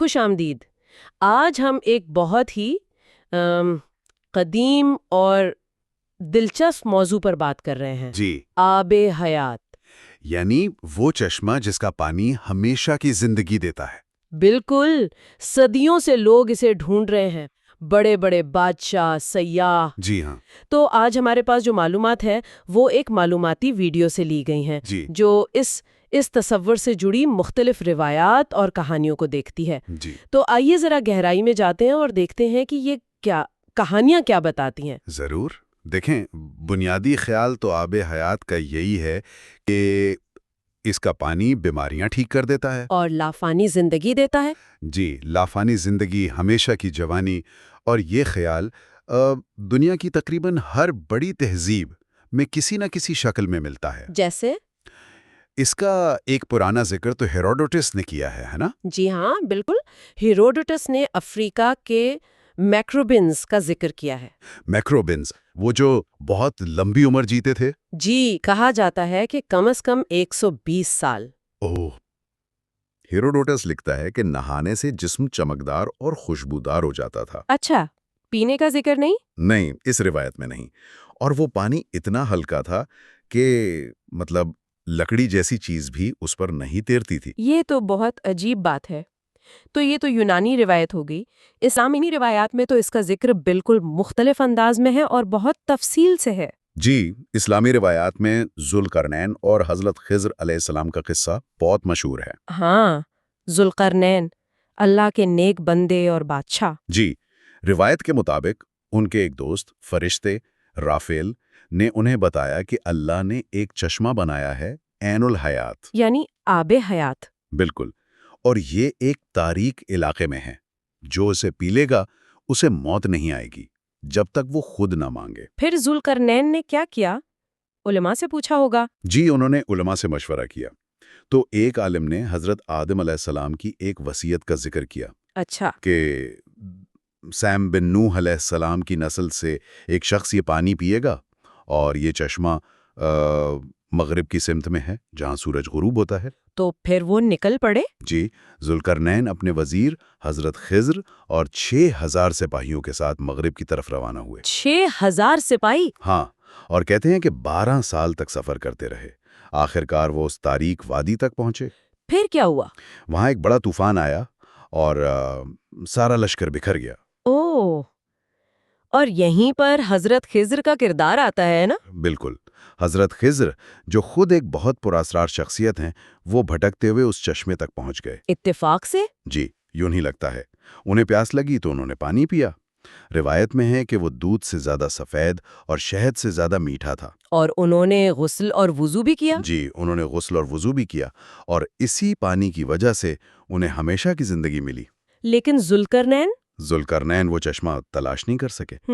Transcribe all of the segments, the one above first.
خوش آمدید۔ آج ہم ایک بہت ہی قدیم اور دلچسپ موضوع پر بات کر رہے ہیں۔ جی، آب حیات۔ یعنی وہ چشمہ جس کا پانی ہمیشہ کی زندگی دیتا ہے۔ بالکل، صدیوں سے لوگ اسے ڈھونڈ رہے ہیں، بڑے بڑے بادشاہ، سیاح۔ جی ہاں۔ تو آج ہمارے پاس جو معلومات ہے وہ ایک معلوماتی ویڈیو سے لی گئی ہیں، جی جو اس تصور سے جڑی مختلف روایات اور کہانیوں کو دیکھتی ہے۔ جی تو آئیے ذرا گہرائی میں جاتے ہیں اور دیکھتے ہیں کہ یہ کہانیاں کیا بتاتی ہیں۔ ضرور۔ دیکھیں، بنیادی خیال تو آب حیات کا یہی ہے کہ اس کا پانی بیماریاں ٹھیک کر دیتا ہے اور لافانی زندگی دیتا ہے۔ جی، لافانی زندگی، ہمیشہ کی جوانی، اور یہ خیال دنیا کی تقریباً ہر بڑی تہذیب میں کسی نہ کسی شکل میں ملتا ہے۔ جیسے؟ اس کا ایک پرانا ذکر تو ہیروڈوٹس نے کیا ہے نا؟ جی ہاں، بالکل۔ ہیروڈوٹس نے افریقہ کے میکروبنز کا ذکر کیا ہے۔ میکروبنز، وہ جو بہت لمبی عمر جیتے تھے؟ جی، کہا جاتا ہے کہ کم از کم 120 سال۔ اوہ! ہیروڈوٹس لکھتا ہے کہ نہانے سے جسم چمکدار اور خوشبودار ہو جاتا تھا۔ اچھا، پینے کا ذکر نہیں؟ نہیں، اس روایت میں نہیں۔ اور وہ پانی اتنا ہلکا تھا کہ مطلب لکڑی جیسی چیز بھی اس پر نہیں تیرتی تھی۔ یہ تو بہت عجیب بات ہے۔ تو یہ تو یونانی روایت ہو گئی۔ اسلامی روایات میں تو اس کا ذکر بالکل مختلف انداز میں ہے اور بہت تفصیل سے ہے۔ جی، اسلامی روایات میں ذوالقرنین اور حضرت خضر علیہ السلام کا قصہ بہت مشہور ہے۔ ہاں، ذوالقرنین، اللہ کے نیک بندے اور بادشاہ۔ جی، روایت کے مطابق ان کے ایک دوست فرشتے رافیل نے انہیں بتایا کہ اللہ نے ایک چشمہ بنایا ہے، عین الحیات، یعنی آب حیات۔ بالکل، اور یہ ایک تاریک علاقے میں ہے۔ جو اسے پی لے گا اسے موت نہیں آئے گی جب تک وہ خود نہ مانگے۔ پھر ذوالقرنین نے کیا کیا؟ علماء سے پوچھا ہوگا۔ جی، انہوں نے علماء سے مشورہ کیا۔ تو ایک عالم نے حضرت آدم علیہ السلام کی ایک وصیت کا ذکر کیا اچھا۔ کہ سیم بن نوح علیہ السلام کی نسل سے ایک شخص یہ پانی پیے گا، اور یہ چشمہ مغرب کی سمت میں ہے جہاں سورج غروب ہوتا ہے۔ تو پھر وہ نکل پڑے؟ جی، ذوالقرنین اپنے وزیر حضرت خضر اور 6000 سپاہیوں کے ساتھ مغرب کی طرف روانہ ہوئے۔ 6000 سپاہی؟ ہاں، اور کہتے ہیں کہ 12 سال تک سفر کرتے رہے۔ آخرکار وہ اس تاریک وادی تک پہنچے۔ پھر کیا ہوا؟ وہاں ایک بڑا طوفان آیا اور سارا لشکر بکھر گیا۔ اوہ! اور یہیں پر حضرت خضر کا کردار آتا ہے نا؟ بالکل۔ حضرت خضر، جو خود ایک بہت پراسرار شخصیت ہیں، وہ بھٹکتے ہوئے اس چشمے تک پہنچ گئے۔ اتفاق سے؟ جی، یوں ہی لگتا ہے۔ انہیں پیاس لگی تو انہوں نے پانی پیا۔ روایت میں ہے کہ وہ دودھ سے زیادہ سفید اور شہد سے زیادہ میٹھا تھا۔ اور انہوں نے غسل اور وضو بھی کیا؟ جی، انہوں نے غسل اور وضو بھی کیا، اور اسی پانی کی وجہ سے انہیں ہمیشہ کی زندگی ملی۔ لیکن ذوالقرنین؟ ذوالقرنین وہ چشمہ تلاش نہیں کر سکے۔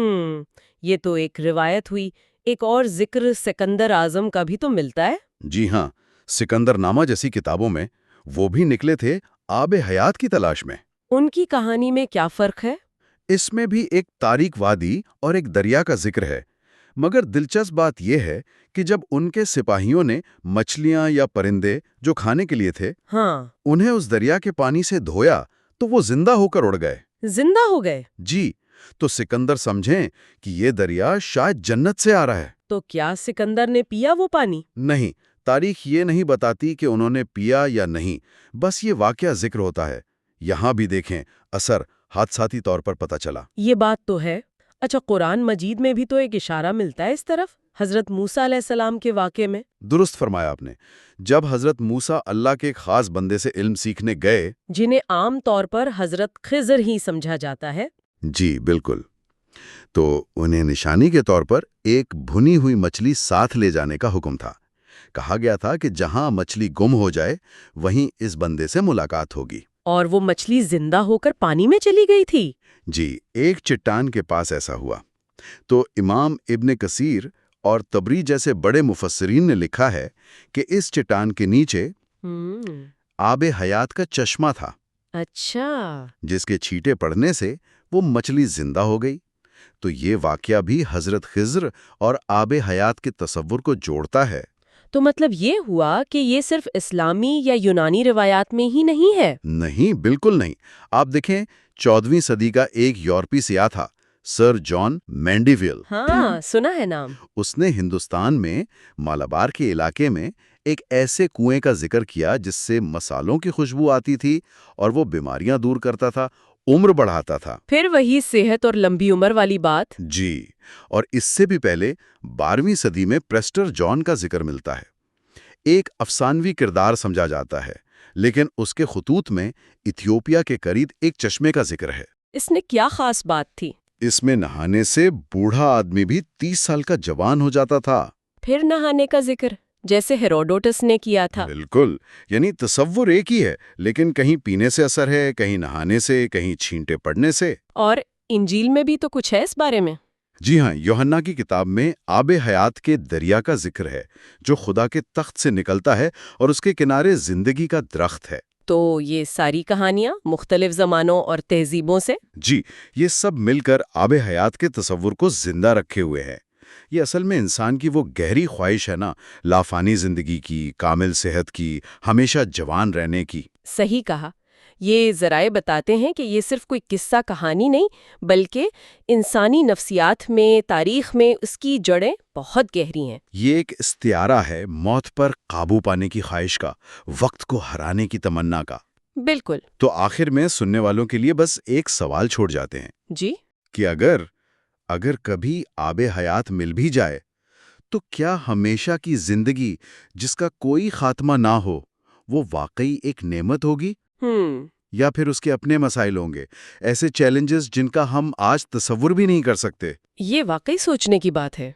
یہ تو ایک روایت ہوئی۔ ایک اور ذکر سکندر اعظم کا بھی تو ملتا ہے۔ جی ہاں، سکندر نامہ جیسی کتابوں میں وہ بھی نکلے تھے آب حیات کی تلاش میں۔ ان کی کہانی میں کیا فرق ہے؟ اس میں بھی ایک تاریک وادی اور ایک دریا کا ذکر ہے، مگر دلچسپ بات یہ ہے کہ جب ان کے سپاہیوں نے مچھلیاں یا پرندے جو کھانے کے لیے تھے، ہاں، انہیں اس دریا کے پانی سے دھویا تو وہ زندہ ہو کر اڑ گئے۔ زندہ ہو گئے؟ جی، تو سکندر سمجھیں کہ یہ دریا شاید جنت سے آ رہا ہے۔ تو کیا سکندر نے پیا وہ پانی؟ نہیں، تاریخ یہ نہیں بتاتی کہ انہوں نے پیا یا نہیں، بس یہ واقعہ ذکر ہوتا ہے۔ یہاں بھی دیکھیں، اثر حادثاتی طور پر پتہ چلا۔ یہ بات تو ہے۔ اچھا، قرآن مجید میں بھی تو ایک اشارہ ملتا ہے اس طرف، حضرت موسیٰ علیہ السلام کے واقعے میں۔ درست فرمایا آپ نے۔ جب حضرت موسیٰ اللہ کے ایک خاص بندے سے علم سیکھنے گئے، جنہیں عام طور پر حضرت خضر ہی سمجھا جاتا ہے۔ جی بالکل، تو انہیں نشانی کے طور پر ایک بھنی ہوئی مچھلی ساتھ لے جانے کا حکم تھا۔ کہا گیا تھا کہ جہاں مچھلی گم ہو جائے وہیں اس بندے سے ملاقات ہوگی۔ اور وہ مچھلی زندہ ہو کر پانی میں چلی گئی تھی؟ جی، ایک چٹان کے پاس ایسا ہوا۔ تو امام ابن کثیر اور طبری جیسے بڑے مفسرین نے لکھا ہے کہ اس چٹان کے نیچے آب حیات کا چشمہ تھا۔ اچھا، جس کے چھینٹے پڑنے سے وہ مچھلی زندہ ہو گئی۔ تو یہ واقعہ بھی حضرت خضر اور آب حیات کے تصور کو جوڑتا ہے۔ تو مطلب یہ ہوا کہ یہ صرف اسلامی یا یونانی روایات میں ہی نہیں ہے؟ نہیں، بالکل نہیں۔ آپ دیکھیں 14ویں صدی کا ایک یورپی سیاح تھا، سر جان مینڈیویل۔ ہاں، سنا ہے نام۔ اس نے ہندوستان میں مالابار کے علاقے میں ایک ایسے کنویں کا ذکر کیا جس سے مسالوں کی خوشبو آتی تھی اور وہ بیماریاں دور کرتا تھا، عمر بڑھاتا تھا۔ پھر وہی صحت اور لمبی عمر والی بات۔ جی، اور اس سے بھی پہلے 12ویں صدی میں پریسٹر جان کا ذکر ملتا ہے۔ ایک افسانوی کردار سمجھا جاتا ہے، لیکن اس کے خطوط میں ایتھیوپیا کے قریب ایک چشمے کا ذکر ہے۔ اس نے کیا خاص بات تھی؟ اس میں نہانے سے بوڑھا آدمی بھی 30 سال کا جوان ہو جاتا تھا۔ پھر نہانے کا ذکر، جیسے ہیروڈوٹس نے کیا تھا۔ بالکل، یعنی تصور ایک ہی ہے، لیکن کہیں پینے سے اثر ہے، کہیں نہانے سے، کہیں چھینٹے پڑنے سے۔ اور انجیل میں بھی تو کچھ ہے اس بارے میں۔ جی ہاں، یوحنا کی کتاب میں آب حیات کے دریا کا ذکر ہے، جو خدا کے تخت سے نکلتا ہے اور اس کے کنارے زندگی کا درخت ہے۔ تو یہ ساری کہانیاں مختلف زمانوں اور تہذیبوں سے؟ جی، یہ سب مل کر آب حیات کے تصور کو زندہ رکھے ہوئے ہیں۔ یہ اصل میں انسان کی وہ گہری خواہش ہے نا، لافانی زندگی کی، کامل صحت کی، ہمیشہ جوان رہنے کی۔ صحیح کہا۔ یہ ذرائع بتاتے ہیں کہ یہ صرف کوئی قصہ کہانی نہیں، بلکہ انسانی نفسیات میں، تاریخ میں اس کی جڑیں بہت گہری ہیں۔ یہ ایک استعارہ ہے موت پر قابو پانے کی خواہش کا، وقت کو ہرانے کی تمنا کا۔ بالکل۔ تو آخر میں سننے والوں کے لیے بس ایک سوال چھوڑ جاتے ہیں جی؟ کہ اگر کبھی آب حیات مل بھی جائے تو کیا ہمیشہ کی زندگی جس کا کوئی خاتمہ نہ ہو وہ واقعی ایک نعمت ہوگی؟ یا پھر اس کے اپنے مسائل ہوں گے، ایسے چیلنجز جن کا ہم آج تصور بھی نہیں کر سکتے؟ یہ واقعی سوچنے کی بات ہے۔